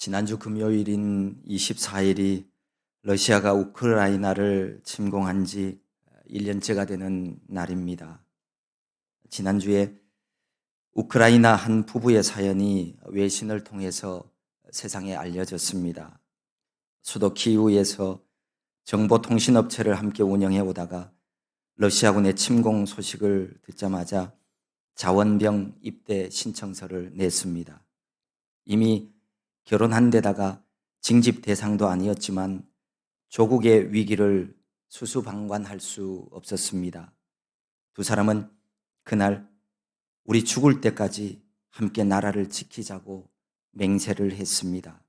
지난주 금요일인 24일이 러시아가 우크라이나를 침공한 지 1년째가 되는 날입니다. 지난주에 우크라이나 한 부부의 사연이 외신을 통해서 세상에 알려졌습니다. 수도 키이우에서 정보통신업체를 함께 운영해 오다가 러시아군의 침공 소식을 듣자마자 자원병 입대 신청서를 냈습니다. 이미 결혼한 데다가 징집 대상도 아니었지만 조국의 위기를 수수방관할 수 없었습니다. 두 사람은 그날 우리 죽을 때까지 함께 나라를 지키자고 맹세를 했습니다.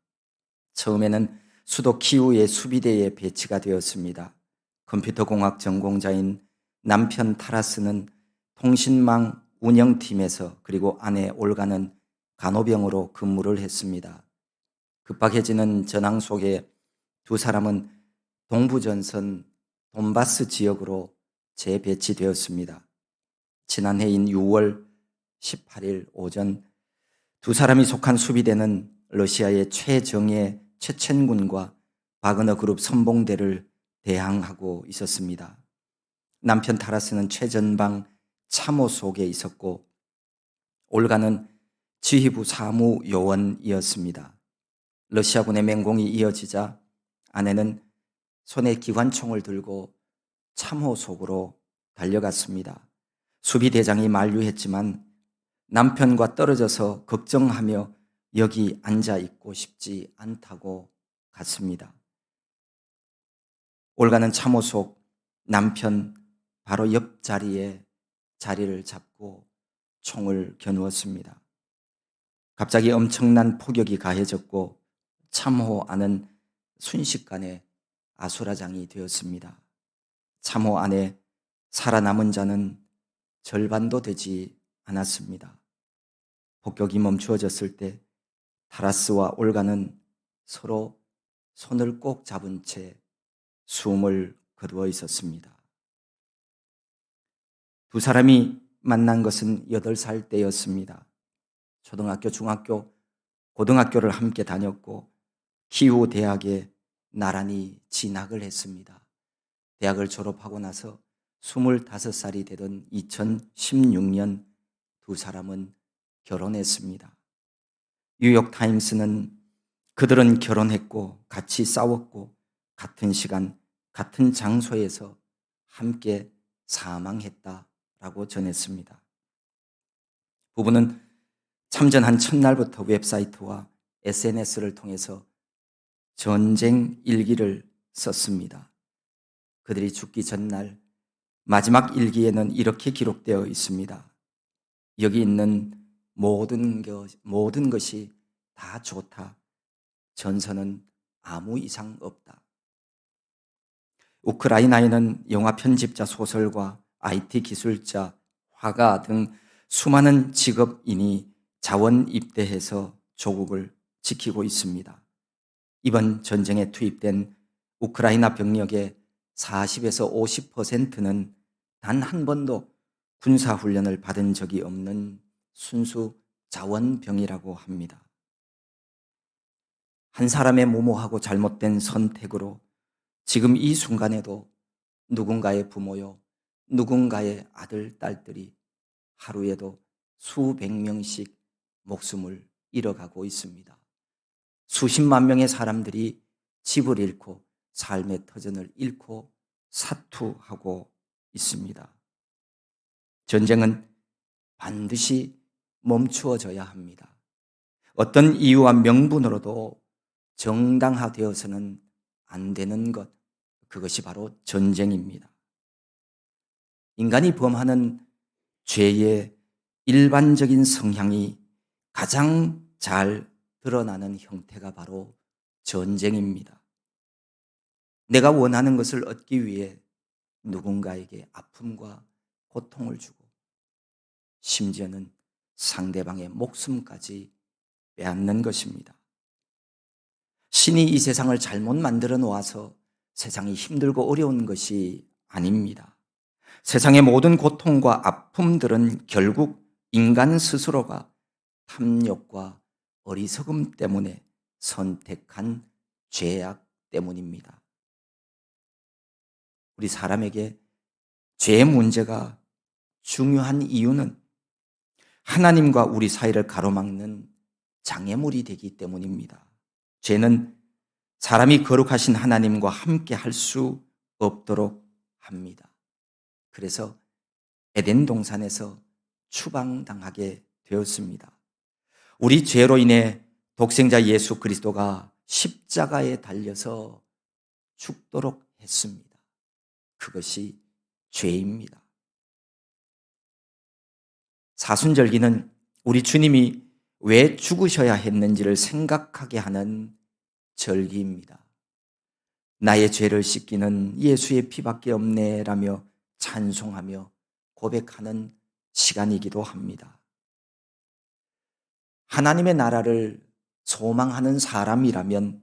처음에는 수도 키이우의 수비대에 배치가 되었습니다. 컴퓨터공학 전공자인 남편 타라스는 통신망 운영팀에서, 그리고 아내 올가는 간호병으로 근무를 했습니다. 급박해지는 전황 속에 두 사람은 동부전선 돈바스 지역으로 재배치되었습니다. 지난해인 6월 18일 오전 두 사람이 속한 수비대는 러시아의 최정예 체첸군과 바그너 그룹 선봉대를 대항하고 있었습니다. 남편 타라스는 최전방 참호 속에 있었고 올가는 지휘부 사무요원이었습니다. 러시아군의 맹공이 이어지자 아내는 손에 기관총을 들고 참호 속으로 달려갔습니다. 수비대장이 만류했지만 남편과 떨어져서 걱정하며 여기 앉아 있고 싶지 않다고 갔습니다. 올가는 참호 속 남편 바로 옆자리에 자리를 잡고 총을 겨누었습니다. 갑자기 엄청난 폭격이 가해졌고 참호 안은 순식간에 아수라장이 되었습니다. 참호 안에 살아남은 자는 절반도 되지 않았습니다. 폭격이 멈추어졌을 때 타라스와 올가는 서로 손을 꼭 잡은 채 숨을 거두어 있었습니다. 두 사람이 만난 것은 8살 때였습니다. 초등학교, 중학교, 고등학교를 함께 다녔고 키이우 대학에 나란히 진학을 했습니다. 대학을 졸업하고 나서 25살이 되던 2016년 두 사람은 결혼했습니다. 뉴욕타임스는 그들은 결혼했고 같이 싸웠고 같은 시간 같은 장소에서 함께 사망했다라고 전했습니다. 부부는 참전한 첫날부터 웹사이트와 SNS를 통해서 전쟁 일기를 썼습니다. 그들이 죽기 전날 마지막 일기에는 이렇게 기록되어 있습니다. 여기 있는 모든 것이 다 좋다. 전선은 아무 이상 없다. 우크라이나에는 영화 편집자, 소설가, IT 기술자, 화가 등 수많은 직업인이 자원 입대해서 조국을 지키고 있습니다. 이번 전쟁에 투입된 우크라이나 병력의 40에서 50%는 단 한 번도 군사훈련을 받은 적이 없는 순수 자원병이라고 합니다. 한 사람의 무모하고 잘못된 선택으로 지금 이 순간에도 누군가의 부모요, 누군가의 아들, 딸들이 하루에도 수백 명씩 목숨을 잃어가고 있습니다. 수십만 명의 사람들이 집을 잃고 삶의 터전을 잃고 사투하고 있습니다. 전쟁은 반드시 멈추어져야 합니다. 어떤 이유와 명분으로도 정당화되어서는 안 되는 것, 그것이 바로 전쟁입니다. 인간이 범하는 죄의 일반적인 성향이 가장 잘 드러나는 형태가 바로 전쟁입니다. 내가 원하는 것을 얻기 위해 누군가에게 아픔과 고통을 주고 심지어는 상대방의 목숨까지 빼앗는 것입니다. 신이 이 세상을 잘못 만들어 놓아서 세상이 힘들고 어려운 것이 아닙니다. 세상의 모든 고통과 아픔들은 결국 인간 스스로가 탐욕과 어리석음 때문에 선택한 죄악 때문입니다. 우리 사람에게 죄의 문제가 중요한 이유는 하나님과 우리 사이를 가로막는 장애물이 되기 때문입니다. 죄는 사람이 거룩하신 하나님과 함께 할 수 없도록 합니다. 그래서 에덴 동산에서 추방당하게 되었습니다. 우리 죄로 인해 독생자 예수 그리스도가 십자가에 달려서 죽도록 했습니다. 그것이 죄입니다. 사순절기는 우리 주님이 왜 죽으셔야 했는지를 생각하게 하는 절기입니다. 나의 죄를 씻기는 예수의 피밖에 없네라며 찬송하며 고백하는 시간이기도 합니다. 하나님의 나라를 소망하는 사람이라면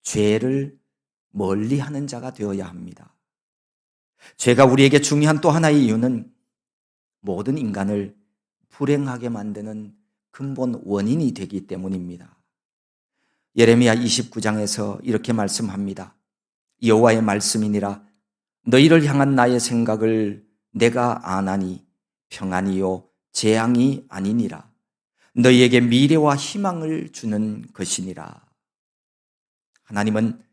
죄를 멀리하는 자가 되어야 합니다. 죄가 우리에게 중요한 또 하나의 이유는 모든 인간을 불행하게 만드는 근본 원인이 되기 때문입니다. 예레미야 29장에서 이렇게 말씀합니다. 여호와의 말씀이니라 너희를 향한 나의 생각을 내가 아나니 평안이요 재앙이 아니니라 너희에게 미래와 희망을 주는 것이니라. 하나님은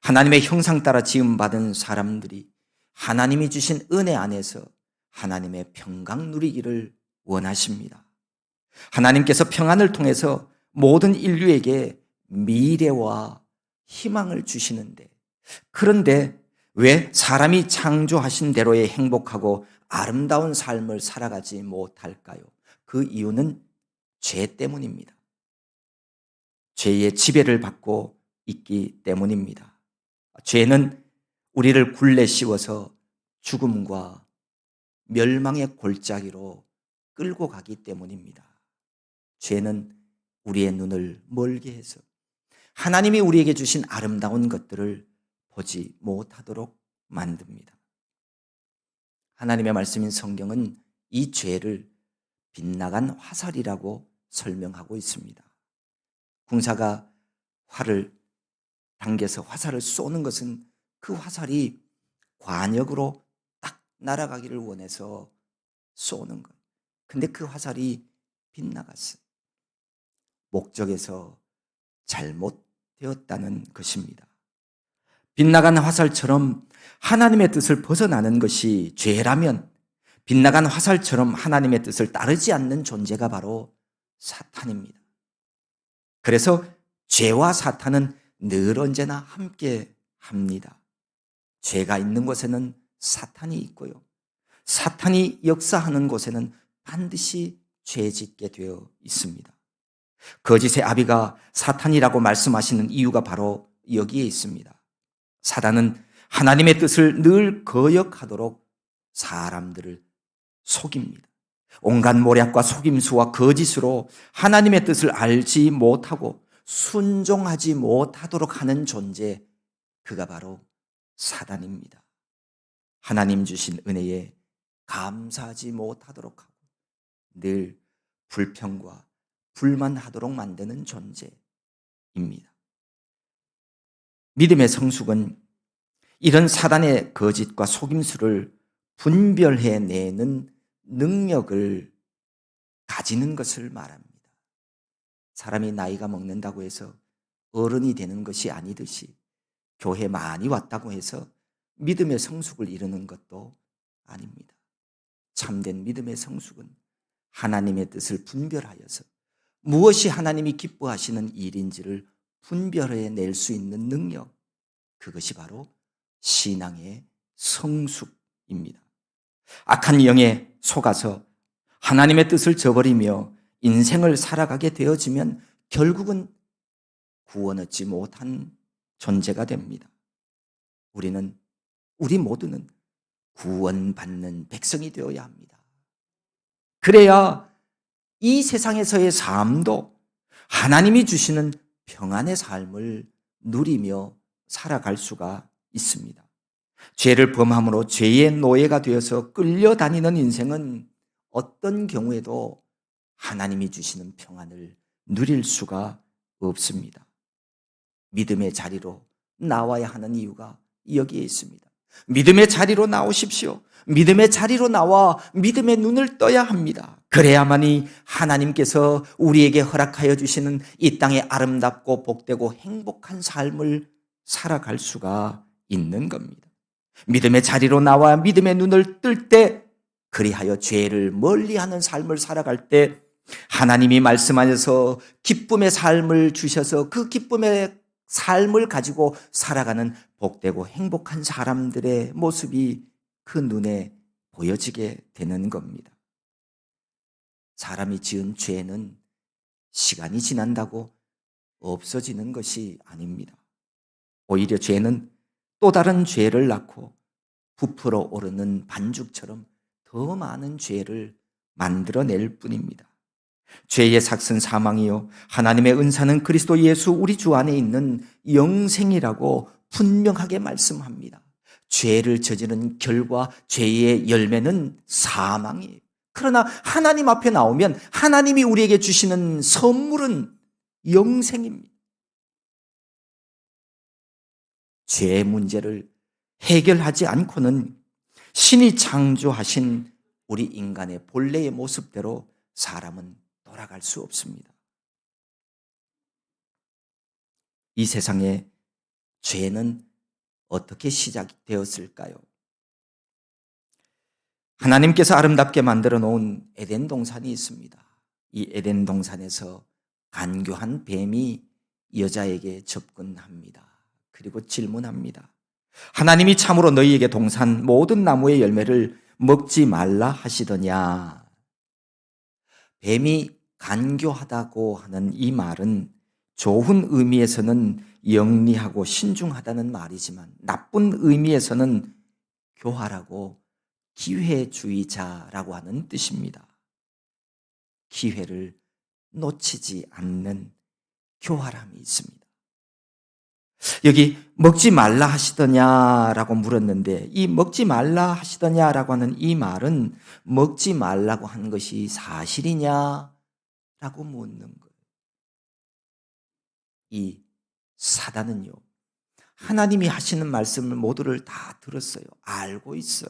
하나님의 형상 따라 지음받은 사람들이 하나님이 주신 은혜 안에서 하나님의 평강 누리기를 원하십니다. 하나님께서 평안을 통해서 모든 인류에게 미래와 희망을 주시는데, 그런데 왜 사람이 창조하신 대로의 행복하고 아름다운 삶을 살아가지 못할까요? 그 이유는 죄 때문입니다. 죄의 지배를 받고 있기 때문입니다. 죄는 우리를 굴레 씌워서 죽음과 멸망의 골짜기로 끌고 가기 때문입니다. 죄는 우리의 눈을 멀게 해서 하나님이 우리에게 주신 아름다운 것들을 보지 못하도록 만듭니다. 하나님의 말씀인 성경은 이 죄를 빗나간 화살이라고 설명하고 있습니다. 군사가 활을 당겨서 화살을 쏘는 것은 그 화살이 관역으로 딱 날아가기를 원해서 쏘는 거예요. 근데 그 화살이 빗나갔어요. 목적에서 잘못되었다는 것입니다. 빗나간 화살처럼 하나님의 뜻을 벗어나는 것이 죄라면 빗나간 화살처럼 하나님의 뜻을 따르지 않는 존재가 바로 사탄입니다. 그래서 죄와 사탄은 늘 언제나 함께 합니다. 죄가 있는 곳에는 사탄이 있고요. 사탄이 역사하는 곳에는 반드시 죄 짓게 되어 있습니다. 거짓의 아비가 사탄이라고 말씀하시는 이유가 바로 여기에 있습니다. 사단은 하나님의 뜻을 늘 거역하도록 사람들을 속입니다. 온갖 모략과 속임수와 거짓으로 하나님의 뜻을 알지 못하고 순종하지 못하도록 하는 존재, 그가 바로 사단입니다. 하나님 주신 은혜에 감사하지 못하도록 하고 늘 불평과 불만하도록 만드는 존재입니다. 믿음의 성숙은 이런 사단의 거짓과 속임수를 분별해내는 능력을 가지는 것을 말합니다. 사람이 나이가 먹는다고 해서 어른이 되는 것이 아니듯이 교회 많이 왔다고 해서 믿음의 성숙을 이루는 것도 아닙니다. 참된 믿음의 성숙은 하나님의 뜻을 분별하여서 무엇이 하나님이 기뻐하시는 일인지를 분별해낼 수 있는 능력, 그것이 바로 신앙의 성숙입니다. 악한 영에 속아서 하나님의 뜻을 저버리며 인생을 살아가게 되어지면 결국은 구원 얻지 못한 존재가 됩니다. 우리 모두는 구원받는 백성이 되어야 합니다. 그래야 이 세상에서의 삶도 하나님이 주시는 평안의 삶을 누리며 살아갈 수가 있습니다. 죄를 범함으로 죄의 노예가 되어서 끌려다니는 인생은 어떤 경우에도 하나님이 주시는 평안을 누릴 수가 없습니다. 믿음의 자리로 나와야 하는 이유가 여기에 있습니다. 믿음의 자리로 나오십시오. 믿음의 자리로 나와 믿음의 눈을 떠야 합니다. 그래야만이 하나님께서 우리에게 허락하여 주시는 이 땅의 아름답고 복되고 행복한 삶을 살아갈 수가 있는 겁니다. 믿음의 자리로 나와 믿음의 눈을 뜰 때, 그리하여 죄를 멀리하는 삶을 살아갈 때 하나님이 말씀하셔서 기쁨의 삶을 주셔서 그 기쁨의 삶을 가지고 살아가는 복되고 행복한 사람들의 모습이 그 눈에 보여지게 되는 겁니다. 사람이 지은 죄는 시간이 지난다고 없어지는 것이 아닙니다. 오히려 죄는 또 다른 죄를 낳고 부풀어 오르는 반죽처럼 더 많은 죄를 만들어낼 뿐입니다. 죄의 삭은 사망이요 하나님의 은사는 그리스도 예수 우리 주 안에 있는 영생이라고 분명하게 말씀합니다. 죄를 저지른 결과 죄의 열매는 사망이에요. 그러나 하나님 앞에 나오면 하나님이 우리에게 주시는 선물은 영생입니다. 죄의 문제를 해결하지 않고는 신이 창조하신 우리 인간의 본래의 모습대로 사람은 돌아갈 수 없습니다. 이 세상에 죄는 어떻게 시작되었을까요? 하나님께서 아름답게 만들어 놓은 에덴 동산이 있습니다. 이 에덴 동산에서 간교한 뱀이 여자에게 접근합니다. 그리고 질문합니다. 하나님이 참으로 너희에게 동산 모든 나무의 열매를 먹지 말라 하시더냐? 뱀이 간교하다고 하는 이 말은 좋은 의미에서는 영리하고 신중하다는 말이지만 나쁜 의미에서는 교활하고 기회주의자라고 하는 뜻입니다. 기회를 놓치지 않는 교활함이 있습니다. 여기 먹지 말라 하시더냐라고 물었는데 이 먹지 말라 하시더냐라고 하는 이 말은 먹지 말라고 한 것이 사실이냐라고 묻는 거예요. 이 사단은요, 하나님이 하시는 말씀을 모두를 다 들었어요. 알고 있어요.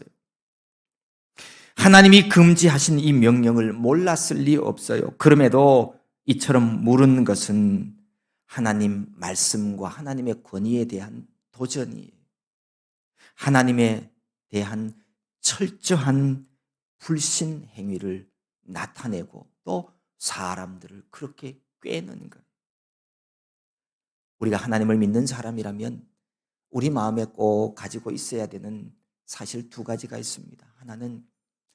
하나님이 금지하신 이 명령을 몰랐을 리 없어요. 그럼에도 이처럼 물은 것은 하나님 말씀과 하나님의 권위에 대한 도전이에요. 하나님에 대한 철저한 불신 행위를 나타내고 또 사람들을 그렇게 꿰는 거예요. 우리가 하나님을 믿는 사람이라면 우리 마음에 꼭 가지고 있어야 되는 사실 두 가지가 있습니다. 하나는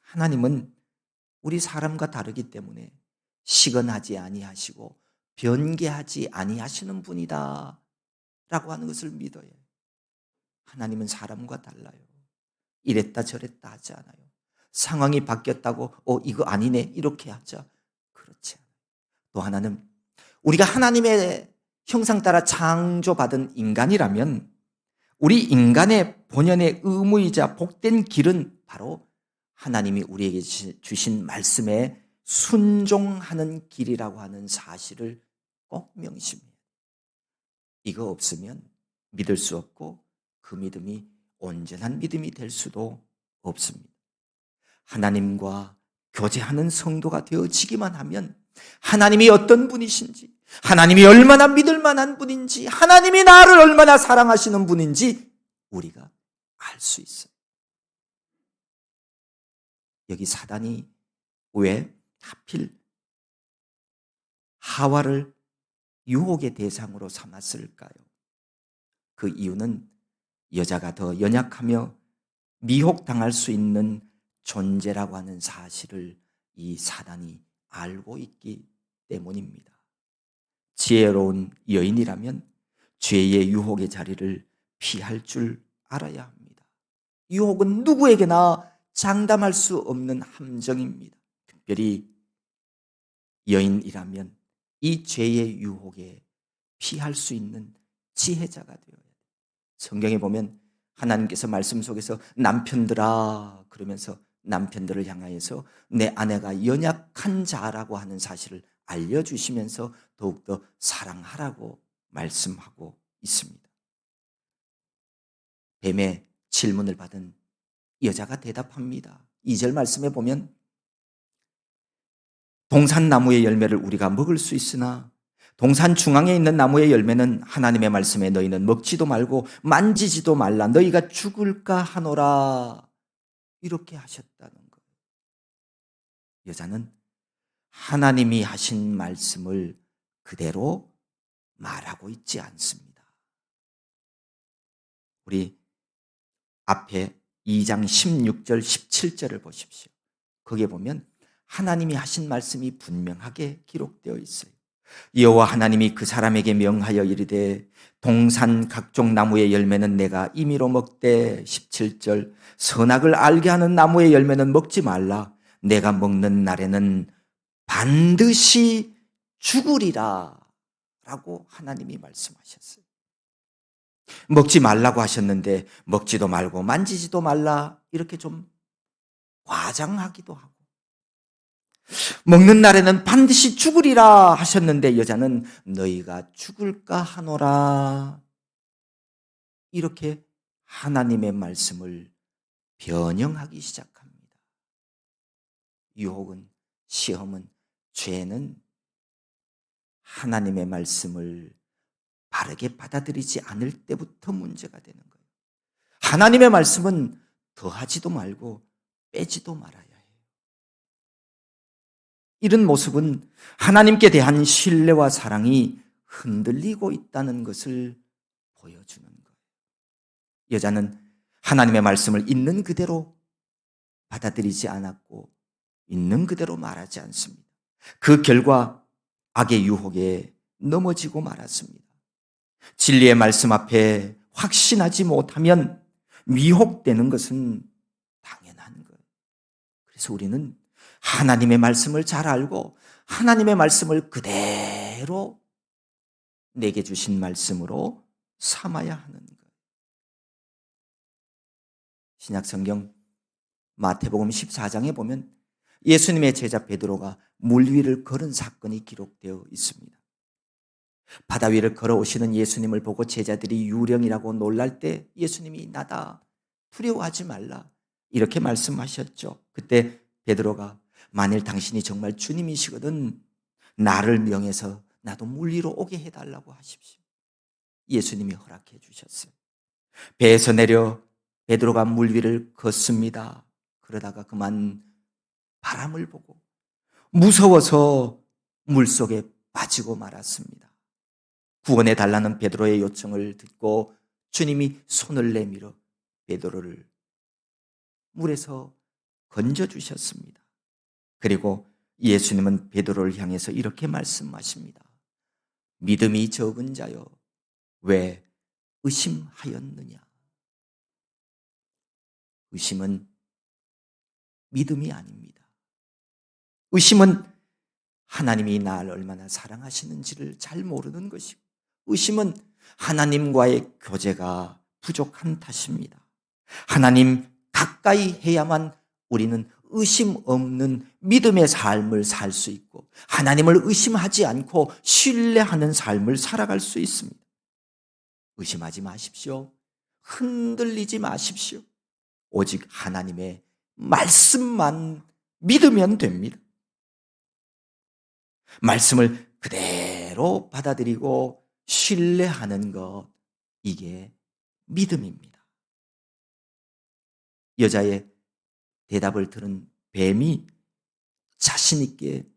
하나님은 우리 사람과 다르기 때문에 시건하지 아니하시고 변개하지 아니하시는 분이다 라고 하는 것을 믿어야 해요. 하나님은 사람과 달라요. 이랬다 저랬다 하지 않아요. 상황이 바뀌었다고 이거 아니네 이렇게 하자, 그렇지 않아요. 또 하나는 우리가 하나님의 형상 따라 창조받은 인간이라면 우리 인간의 본연의 의무이자 복된 길은 바로 하나님이 우리에게 주신 말씀에 순종하는 길이라고 하는 사실을 꼭 명심해요. 이거 없으면 믿을 수 없고 그 믿음이 온전한 믿음이 될 수도 없습니다. 하나님과 교제하는 성도가 되어지기만 하면 하나님이 어떤 분이신지, 하나님이 얼마나 믿을 만한 분인지, 하나님이 나를 얼마나 사랑하시는 분인지 우리가 알 수 있어요. 여기 사단이 왜 하필 하와를 유혹의 대상으로 삼았을까요? 그 이유는 여자가 더 연약하며 미혹당할 수 있는 존재라고 하는 사실을 이 사단이 알고 있기 때문입니다. 지혜로운 여인이라면 죄의 유혹의 자리를 피할 줄 알아야 합니다. 유혹은 누구에게나 장담할 수 없는 함정입니다. 특별히 여인이라면 이 죄의 유혹에 피할 수 있는 지혜자가 되어야 돼요. 성경에 보면 하나님께서 말씀 속에서 남편들아 그러면서 남편들을 향하여서 내 아내가 연약한 자라고 하는 사실을 알려주시면서 더욱더 사랑하라고 말씀하고 있습니다. 뱀의 질문을 받은 여자가 대답합니다. 2절 말씀에 보면 동산 나무의 열매를 우리가 먹을 수 있으나 동산 중앙에 있는 나무의 열매는 하나님의 말씀에 너희는 먹지도 말고 만지지도 말라. 너희가 죽을까 하노라. 이렇게 하셨다는 거예요. 여자는 하나님이 하신 말씀을 그대로 말하고 있지 않습니다. 우리 앞에 2장 16절 17절을 보십시오. 거기에 보면 하나님이 하신 말씀이 분명하게 기록되어 있어요. 여호와 하나님이 그 사람에게 명하여 이르되 동산 각종 나무의 열매는 내가 임의로 먹되 17절 선악을 알게 하는 나무의 열매는 먹지 말라. 내가 먹는 날에는 반드시 죽으리라 라고 하나님이 말씀하셨어요. 먹지 말라고 하셨는데 먹지도 말고 만지지도 말라 이렇게 좀 과장하기도 하고 먹는 날에는 반드시 죽으리라 하셨는데 여자는 너희가 죽을까 하노라 이렇게 하나님의 말씀을 변형하기 시작합니다. 유혹은 시험은 죄는 하나님의 말씀을 바르게 받아들이지 않을 때부터 문제가 되는 거예요. 하나님의 말씀은 더하지도 말고 빼지도 말아야 해요. 이런 모습은 하나님께 대한 신뢰와 사랑이 흔들리고 있다는 것을 보여주는 거예요. 여자는 하나님의 말씀을 있는 그대로 받아들이지 않았고 있는 그대로 말하지 않습니다. 그 결과 악의 유혹에 넘어지고 말았습니다. 진리의 말씀 앞에 확신하지 못하면 미혹되는 것은 당연한 거예요. 그래서 우리는 하나님의 말씀을 잘 알고 하나님의 말씀을 그대로 내게 주신 말씀으로 삼아야 하는 거예요. 신약성경 마태복음 14장에 보면 예수님의 제자 베드로가 물 위를 걸은 사건이 기록되어 있습니다. 바다 위를 걸어오시는 예수님을 보고 제자들이 유령이라고 놀랄 때 예수님이 나다 두려워하지 말라 이렇게 말씀하셨죠. 그때 베드로가 만일 당신이 정말 주님이시거든 나를 명해서 나도 물 위로 오게 해달라고 하십시오. 예수님이 허락해 주셨어요. 배에서 내려 베드로가 물 위를 걷습니다. 그러다가 그만 바람을 보고 무서워서 물속에 빠지고 말았습니다. 구원해 달라는 베드로의 요청을 듣고 주님이 손을 내밀어 베드로를 물에서 건져주셨습니다. 그리고 예수님은 베드로를 향해서 이렇게 말씀하십니다. 믿음이 적은 자여 왜 의심하였느냐. 의심은 믿음이 아닙니다. 의심은 하나님이 나를 얼마나 사랑하시는지를 잘 모르는 것이고 의심은 하나님과의 교제가 부족한 탓입니다. 하나님 가까이 해야만 우리는 의심 없는 믿음의 삶을 살 수 있고 하나님을 의심하지 않고 신뢰하는 삶을 살아갈 수 있습니다. 의심하지 마십시오. 흔들리지 마십시오. 오직 하나님의 말씀만 믿으면 됩니다. 말씀을 그대로 받아들이고 신뢰하는 것, 이게 믿음입니다. 여자의 대답을 들은 뱀이 자신 있게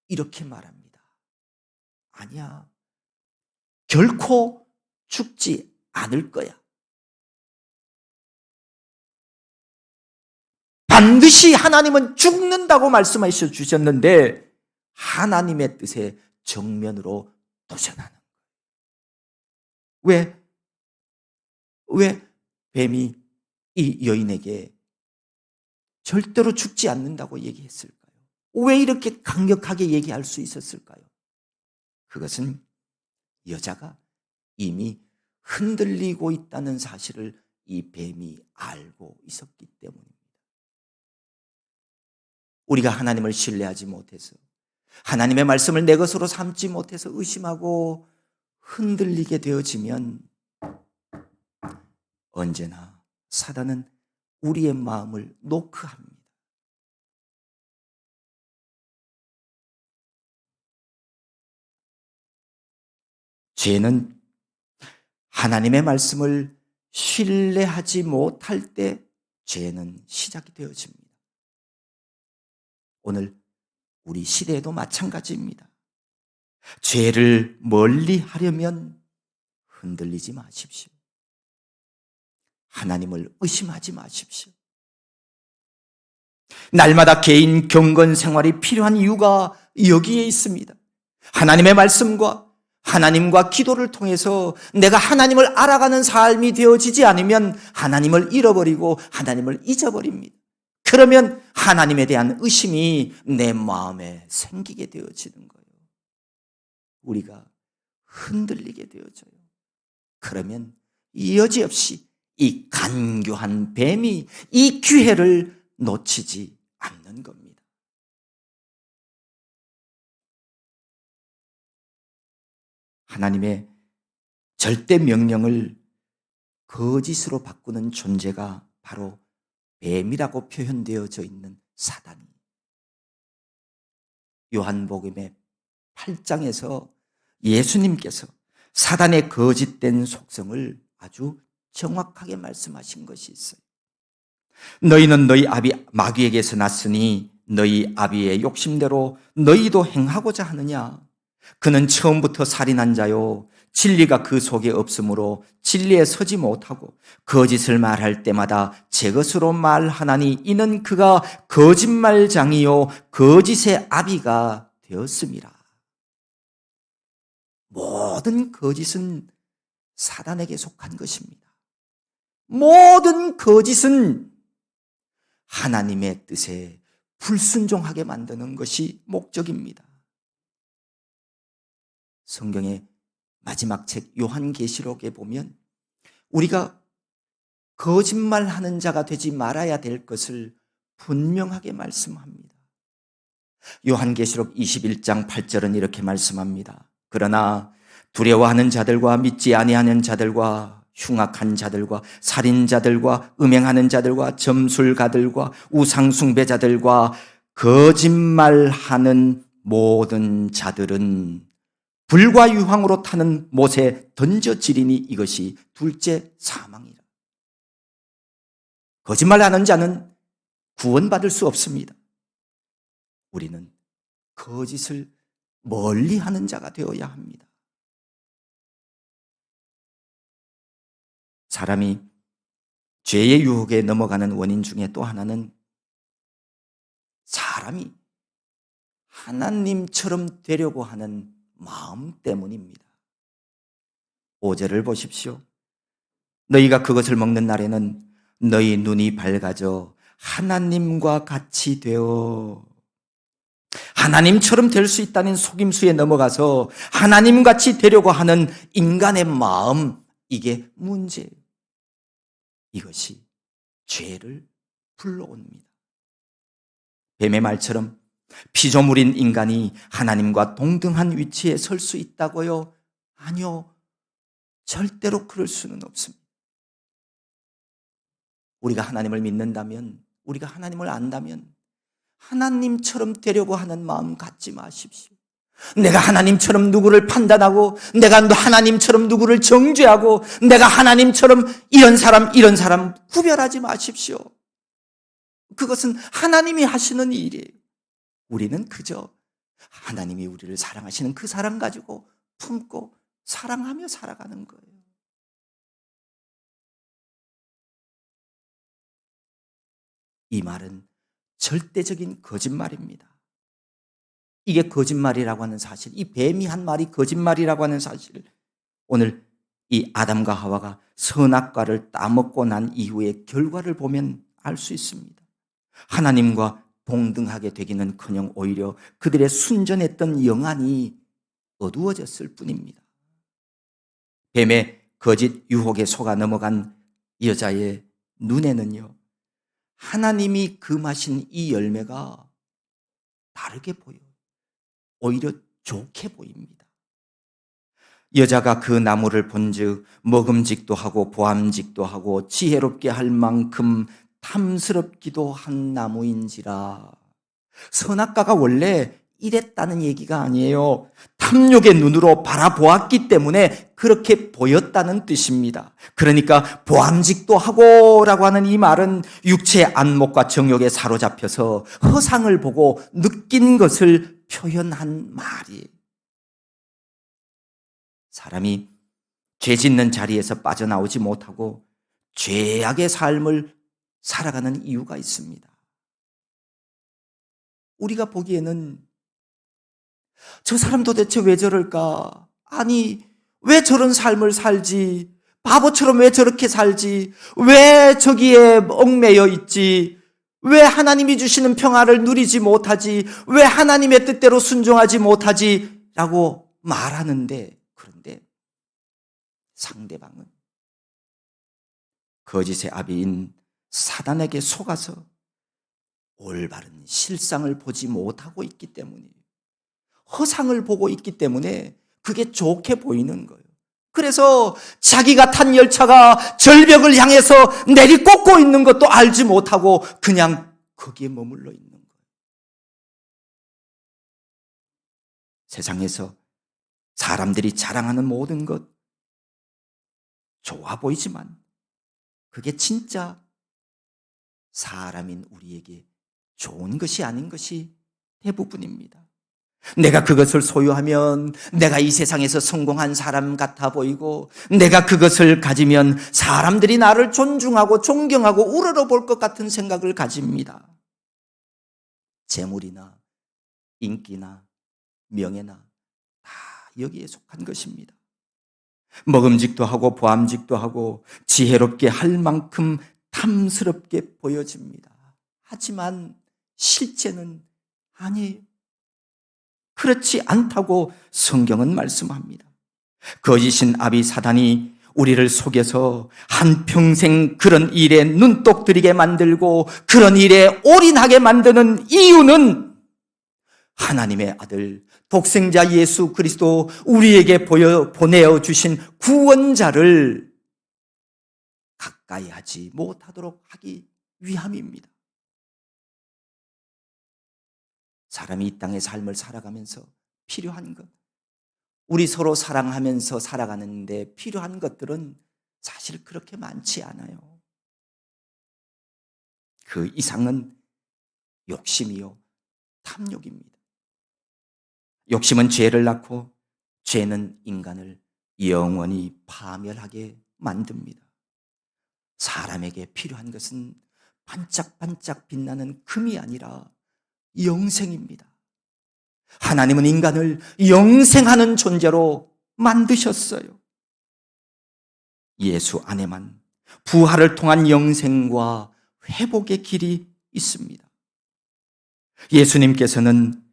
이렇게 말합니다. 아니야, 결코 죽지 않을 거야. 반드시 하나님은 죽는다고 말씀하셔 주셨는데 하나님의 뜻에 정면으로 도전하는 거예요. 왜 뱀이 이 여인에게 절대로 죽지 않는다고 얘기했을까요? 왜 이렇게 강력하게 얘기할 수 있었을까요? 그것은 여자가 이미 흔들리고 있다는 사실을 이 뱀이 알고 있었기 때문입니다. 우리가 하나님을 신뢰하지 못해서 하나님의 말씀을 내 것으로 삼지 못해서 의심하고 흔들리게 되어지면 언제나 사단은 우리의 마음을 노크합니다. 죄는 하나님의 말씀을 신뢰하지 못할 때 죄는 시작이 되어집니다. 오늘 우리 시대에도 마찬가지입니다. 죄를 멀리 하려면 흔들리지 마십시오. 하나님을 의심하지 마십시오. 날마다 개인 경건 생활이 필요한 이유가 여기에 있습니다. 하나님의 말씀과 하나님과 기도를 통해서 내가 하나님을 알아가는 삶이 되어지지 않으면 하나님을 잃어버리고 하나님을 잊어버립니다. 그러면 하나님에 대한 의심이 내 마음에 생기게 되어지는 거예요. 우리가 흔들리게 되어져요. 그러면 여지없이 이 간교한 뱀이 이 기회를 놓치지 않는 겁니다. 하나님의 절대 명령을 거짓으로 바꾸는 존재가 바로 뱀이라고 표현되어져 있는 사단이에요. 요한복음의 8장에서 예수님께서 사단의 거짓된 속성을 아주 정확하게 말씀하신 것이 있어요. 너희는 너희 아비 마귀에게서 났으니 너희 아비의 욕심대로 너희도 행하고자 하느냐? 그는 처음부터 살인한 자요, 진리가 그 속에 없으므로 진리에 서지 못하고 거짓을 말할 때마다 제 것으로 말하나니 이는 그가 거짓말장이요 거짓의 아비가 되었음이라. 모든 거짓은 사단에게 속한 것입니다. 모든 거짓은 하나님의 뜻에 불순종하게 만드는 것이 목적입니다. 성경의 마지막 책 요한계시록에 보면 우리가 거짓말하는 자가 되지 말아야 될 것을 분명하게 말씀합니다. 요한계시록 21장 8절은 이렇게 말씀합니다. 그러나 두려워하는 자들과 믿지 아니하는 자들과 흉악한 자들과 살인자들과 음행하는 자들과 점술가들과 우상숭배자들과 거짓말하는 모든 자들은 불과 유황으로 타는 못에 던져지리니 이것이 둘째 사망이라. 거짓말하는 자는 구원받을 수 없습니다. 우리는 거짓을 멀리하는 자가 되어야 합니다. 사람이 죄의 유혹에 넘어가는 원인 중에 또 하나는 사람이 하나님처럼 되려고 하는 마음 때문입니다. 5절을 보십시오. 너희가 그것을 먹는 날에는 너희 눈이 밝아져 하나님과 같이 되어 하나님처럼 될 수 있다는 속임수에 넘어가서 하나님같이 되려고 하는 인간의 마음, 이게 문제예요. 이것이 죄를 불러옵니다. 뱀의 말처럼 피조물인 인간이 하나님과 동등한 위치에 설 수 있다고요? 아니요. 절대로 그럴 수는 없습니다. 우리가 하나님을 믿는다면, 우리가 하나님을 안다면 하나님처럼 되려고 하는 마음 갖지 마십시오. 내가 하나님처럼 누구를 판단하고 내가 하나님처럼 누구를 정죄하고 내가 하나님처럼 이런 사람 구별하지 마십시오. 그것은 하나님이 하시는 일이에요. 우리는 그저 하나님이 우리를 사랑하시는 그 사랑 가지고 품고 사랑하며 살아가는 거예요. 이 말은 절대적인 거짓말입니다. 이게 거짓말이라고 하는 사실, 이 뱀이 한 말이 거짓말이라고 하는 사실, 오늘 이 아담과 하와가 선악과를 따먹고 난 이후의 결과를 보면 알 수 있습니다. 하나님과 동등하게 되기는커녕 오히려 그들의 순전했던 영안이 어두워졌을 뿐입니다. 뱀의 거짓 유혹에 속아 넘어간 여자의 눈에는요, 하나님이 금하신 이 열매가 다르게 보여요. 오히려 좋게 보입니다. 여자가 그 나무를 본즉 먹음직도 하고 보암직도 하고 지혜롭게 할 만큼 탐스럽기도 한 나무인지라. 선악과가 원래 이랬다는 얘기가 아니에요. 탐욕의 눈으로 바라보았기 때문에 그렇게 보였다는 뜻입니다. 그러니까 보암직도 하고라고 하는 이 말은 육체의 안목과 정욕에 사로잡혀서 허상을 보고 느낀 것을 표현한 말이에요. 사람이 죄 짓는 자리에서 빠져나오지 못하고 죄악의 삶을 살아가는 이유가 있습니다. 우리가 보기에는 저 사람 도대체 왜 저럴까? 아니, 왜 저런 삶을 살지? 바보처럼 왜 저렇게 살지? 왜 저기에 얽매여 있지? 왜 하나님이 주시는 평화를 누리지 못하지? 왜 하나님의 뜻대로 순종하지 못하지? 라고 말하는데, 그런데 상대방은 거짓의 아비인 사단에게 속아서 올바른 실상을 보지 못하고 있기 때문이에요. 허상을 보고 있기 때문에 그게 좋게 보이는 거예요. 그래서 자기가 탄 열차가 절벽을 향해서 내리꽂고 있는 것도 알지 못하고 그냥 거기에 머물러 있는 거예요. 세상에서 사람들이 자랑하는 모든 것 좋아 보이지만 그게 진짜 사람인 우리에게 좋은 것이 아닌 것이 대부분입니다. 내가 그것을 소유하면 내가 이 세상에서 성공한 사람 같아 보이고 내가 그것을 가지면 사람들이 나를 존중하고 존경하고 우러러볼 것 같은 생각을 가집니다. 재물이나 인기나 명예나 다 여기에 속한 것입니다. 먹음직도 하고 보암직도 하고 지혜롭게 할 만큼 탐스럽게 보여집니다. 하지만 실제는 아니에요. 그렇지 않다고 성경은 말씀합니다. 거짓인 아비 사단이 우리를 속여서 한평생 그런 일에 눈독 들이게 만들고 그런 일에 올인하게 만드는 이유는 하나님의 아들 독생자 예수 그리스도 우리에게 보내어 주신 구원자를 가까이 하지 못하도록 하기 위함입니다. 사람이 이 땅의 삶을 살아가면서 필요한 것, 우리 서로 사랑하면서 살아가는데 필요한 것들은 사실 그렇게 많지 않아요. 그 이상은 욕심이요, 탐욕입니다. 욕심은 죄를 낳고 죄는 인간을 영원히 파멸하게 만듭니다. 사람에게 필요한 것은 반짝반짝 빛나는 금이 아니라 영생입니다. 하나님은 인간을 영생하는 존재로 만드셨어요. 예수 안에만 부활을 통한 영생과 회복의 길이 있습니다. 예수님께서는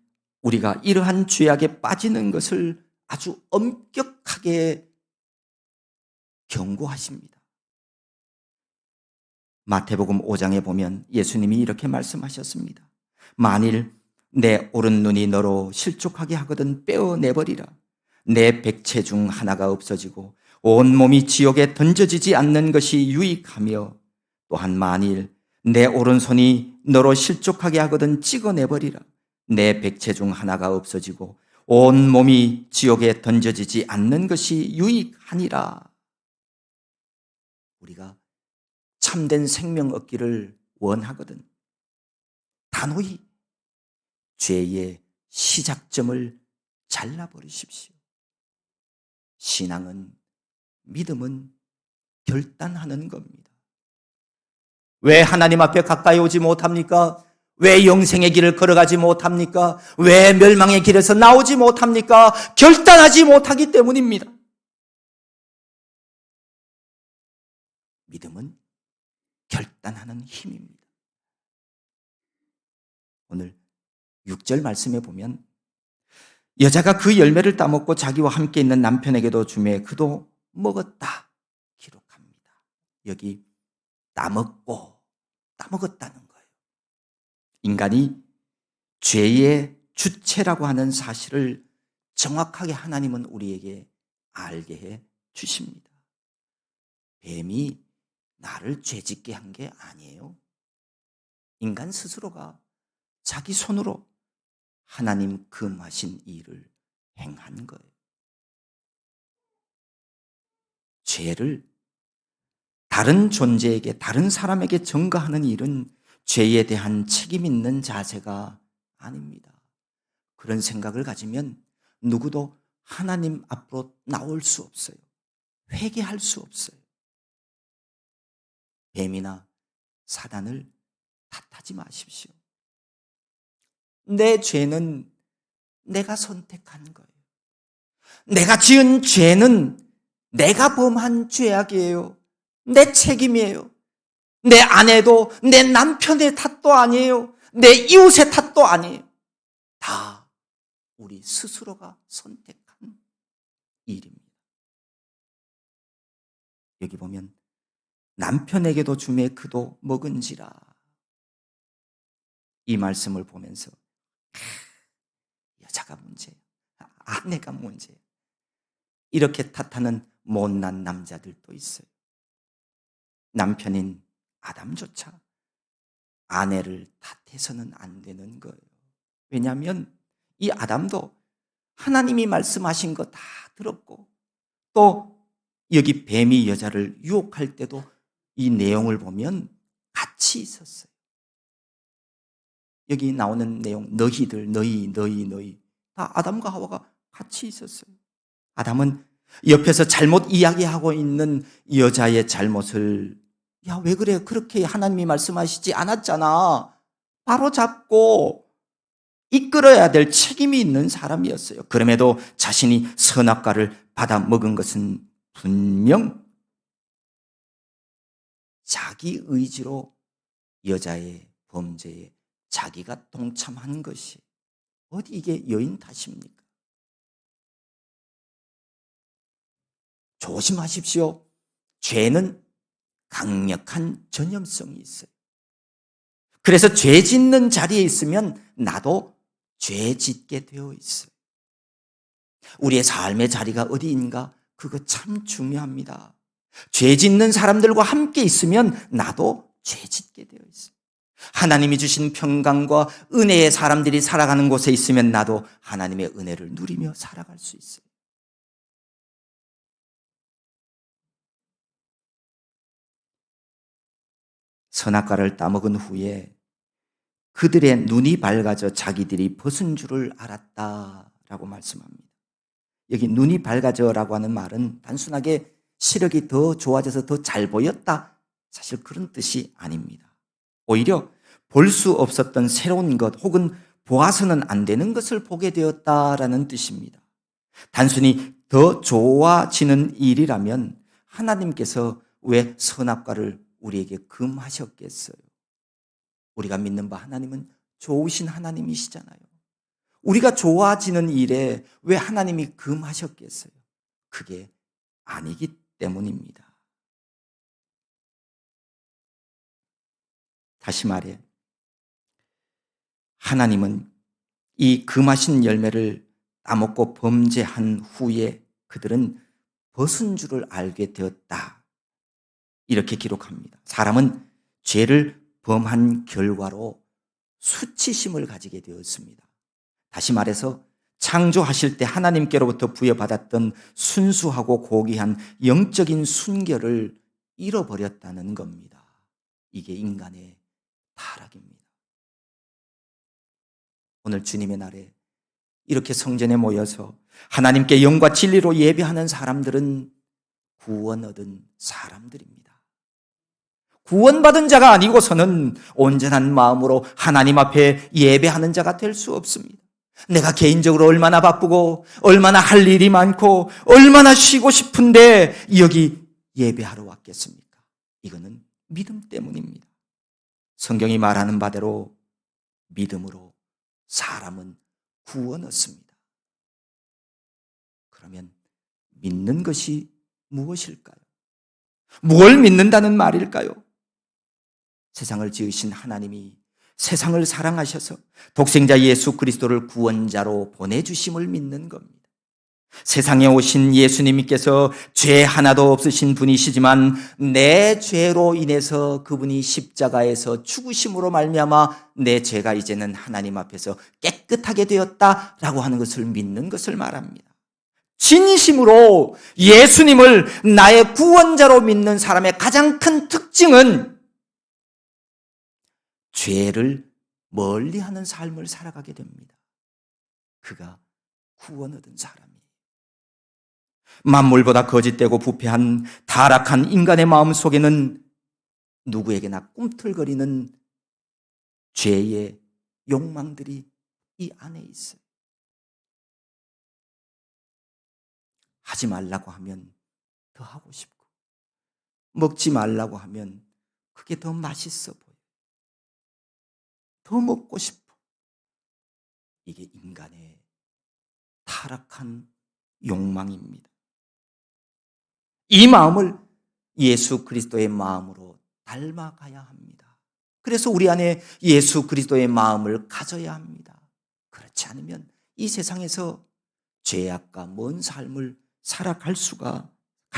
우리가 이러한 죄악에 빠지는 것을 아주 엄격하게 경고하십니다. 마태복음 5장에 보면 예수님이 이렇게 말씀하셨습니다. 만일 내 오른눈이 너로 실족하게 하거든 빼어내버리라. 내 백체 중 하나가 없어지고 온몸이 지옥에 던져지지 않는 것이 유익하며 또한 만일 내 오른손이 너로 실족하게 하거든 찍어내버리라. 내 백체 중 하나가 없어지고 온몸이 지옥에 던져지지 않는 것이 유익하니라. 우리가 참된 생명 얻기를 원하거든 단호히 죄의 시작점을 잘라버리십시오. 신앙은, 믿음은 결단하는 겁니다. 왜 하나님 앞에 가까이 오지 못합니까? 왜 영생의 길을 걸어가지 못합니까? 왜 멸망의 길에서 나오지 못합니까? 결단하지 못하기 때문입니다. 믿음은 결단하는 힘입니다. 오늘 6절 말씀에 보면 여자가 그 열매를 따먹고 자기와 함께 있는 남편에게도 주매 그도 먹었다 기록합니다. 여기 따먹었다는 거예요. 인간이 죄의 주체라고 하는 사실을 정확하게 하나님은 우리에게 알게 해 주십니다. 뱀이 나를 죄짓게 한 게 아니에요. 인간 스스로가 자기 손으로 하나님 금하신 일을 행한 거예요. 죄를 다른 존재에게, 다른 사람에게 전가하는 일은 죄에 대한 책임 있는 자세가 아닙니다. 그런 생각을 가지면 누구도 하나님 앞으로 나올 수 없어요. 회개할 수 없어요. 뱀이나 사단을 탓하지 마십시오. 내 죄는 내가 선택한 거예요. 내가 지은 죄는 내가 범한 죄악이에요. 내 책임이에요. 내 아내도 내 남편의 탓도 아니에요. 내 이웃의 탓도 아니에요. 다 우리 스스로가 선택한 일입니다. 여기 보면 남편에게도 주매 그도 먹은지라. 이 말씀을 보면서 여자가 문제예요. 아내가 문제예요. 이렇게 탓하는 못난 남자들도 있어요. 남편인 아담조차 아내를 탓해서는 안 되는 거예요. 왜냐하면 이 아담도 하나님이 말씀하신 거 다 들었고, 또 여기 뱀이 여자를 유혹할 때도 이 내용을 보면 같이 있었어요. 여기 나오는 내용, 너희들, 너희 다 아담과 하와가 같이 있었어요. 아담은 옆에서 잘못 이야기하고 있는 여자의 잘못을, 야, 왜 그래? 그렇게 하나님이 말씀하시지 않았잖아. 바로 잡고 이끌어야 될 책임이 있는 사람이었어요. 그럼에도 자신이 선악과를 받아 먹은 것은 분명 자기 의지로 여자의 범죄에 자기가 동참한 것이, 어디 이게 여인 탓입니까? 조심하십시오. 죄는 강력한 전염성이 있어요. 그래서 죄 짓는 자리에 있으면 나도 죄 짓게 되어 있어요. 우리의 삶의 자리가 어디인가? 그거 참 중요합니다. 죄 짓는 사람들과 함께 있으면 나도 죄 짓게 되어 있어요. 하나님이 주신 평강과 은혜의 사람들이 살아가는 곳에 있으면 나도 하나님의 은혜를 누리며 살아갈 수 있어요. 선악과를 따먹은 후에 그들의 눈이 밝아져 자기들이 벗은 줄을 알았다라고 말씀합니다. 여기 눈이 밝아져라고 하는 말은 단순하게 시력이 더 좋아져서 더 잘 보였다, 사실 그런 뜻이 아닙니다. 오히려 볼 수 없었던 새로운 것 혹은 보아서는 안 되는 것을 보게 되었다라는 뜻입니다. 단순히 더 좋아지는 일이라면 하나님께서 왜 선악과를 우리에게 금하셨겠어요? 우리가 믿는 바 하나님은 좋으신 하나님이시잖아요. 우리가 좋아지는 일에 왜 하나님이 금하셨겠어요? 그게 아니기 때문입니다. 다시 말해, 하나님은 이 금하신 열매를 따먹고 범죄한 후에 그들은 벗은 줄을 알게 되었다, 이렇게 기록합니다. 사람은 죄를 범한 결과로 수치심을 가지게 되었습니다. 다시 말해서 창조하실 때 하나님께로부터 부여받았던 순수하고 고귀한 영적인 순결을 잃어버렸다는 겁니다. 이게 인간의 타락입니다. 오늘 주님의 날에 이렇게 성전에 모여서 하나님께 영과 진리로 예배하는 사람들은 구원 얻은 사람들입니다. 구원받은 자가 아니고서는 온전한 마음으로 하나님 앞에 예배하는 자가 될 수 없습니다. 내가 개인적으로 얼마나 바쁘고 얼마나 할 일이 많고 얼마나 쉬고 싶은데 여기 예배하러 왔겠습니까? 이거는 믿음 때문입니다. 성경이 말하는 바대로 믿음으로 사람은 구원 얻습니다. 그러면 믿는 것이 무엇일까요? 뭘 믿는다는 말일까요? 세상을 지으신 하나님이 세상을 사랑하셔서 독생자 예수 그리스도를 구원자로 보내주심을 믿는 겁니다. 세상에 오신 예수님께서 죄 하나도 없으신 분이시지만 내 죄로 인해서 그분이 십자가에서 죽으심으로 말미암아 내 죄가 이제는 하나님 앞에서 깨끗하게 되었다라고 하는 것을 믿는 것을 말합니다. 진심으로 예수님을 나의 구원자로 믿는 사람의 가장 큰 특징은 죄를 멀리하는 삶을 살아가게 됩니다. 그가 구원 얻은 사람이에요. 만물보다 거짓되고 부패한 타락한 인간의 마음 속에는 누구에게나 꿈틀거리는 죄의 욕망들이 이 안에 있어요. 하지 말라고 하면 더 하고 싶고, 먹지 말라고 하면 그게 더 맛있어 보여요. 더 먹고 싶어. 이게 인간의 타락한 욕망입니다. 이 마음을 예수 그리스도의 마음으로 닮아가야 합니다. 그래서 우리 안에 예수 그리스도의 마음을 가져야 합니다. 그렇지 않으면 이 세상에서 죄악과 먼 삶을 살아갈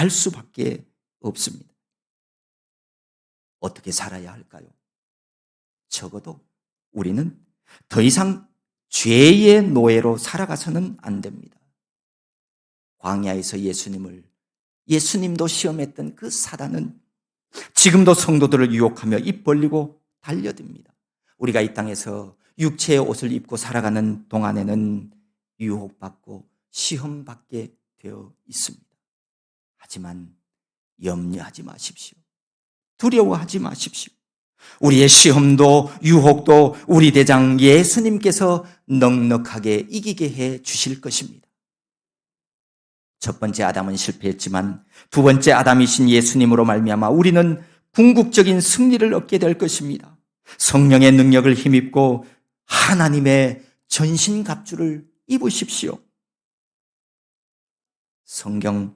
수밖에 없습니다. 어떻게 살아야 할까요? 적어도 우리는 더 이상 죄의 노예로 살아가서는 안 됩니다. 광야에서 예수님도 시험했던 그 사단은 지금도 성도들을 유혹하며 입 벌리고 달려듭니다. 우리가 이 땅에서 육체의 옷을 입고 살아가는 동안에는 유혹받고 시험받게 되어 있습니다. 하지만 염려하지 마십시오. 두려워하지 마십시오. 우리의 시험도 유혹도 우리 대장 예수님께서 넉넉하게 이기게 해 주실 것입니다. 첫 번째 아담은 실패했지만 두 번째 아담이신 예수님으로 말미암아 우리는 궁극적인 승리를 얻게 될 것입니다. 성령의 능력을 힘입고 하나님의 전신갑주를 입으십시오. 성경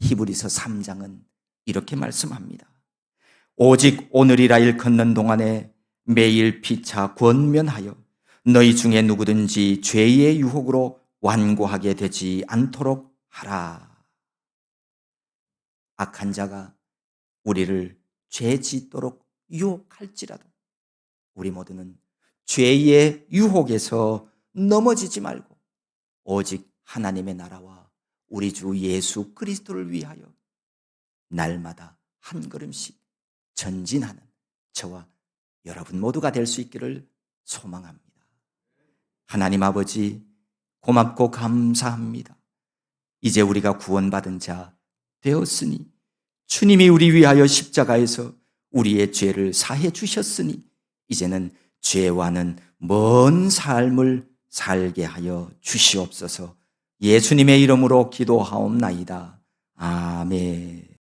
히브리서 3장은 이렇게 말씀합니다. 오직 오늘이라 일컫는 동안에 매일 피차 권면하여 너희 중에 누구든지 죄의 유혹으로 완고하게 되지 않도록 하라. 악한 자가 우리를 죄 짓도록 유혹할지라도 우리 모두는 죄의 유혹에서 넘어지지 말고 오직 하나님의 나라와 우리 주 예수 그리스도를 위하여 날마다 한 걸음씩 전진하는 저와 여러분 모두가 될 수 있기를 소망합니다. 하나님 아버지, 고맙고 감사합니다. 이제 우리가 구원받은 자 되었으니 주님이 우리 위하여 십자가에서 우리의 죄를 사해 주셨으니 이제는 죄와는 먼 삶을 살게 하여 주시옵소서. 예수님의 이름으로 기도하옵나이다. 아멘.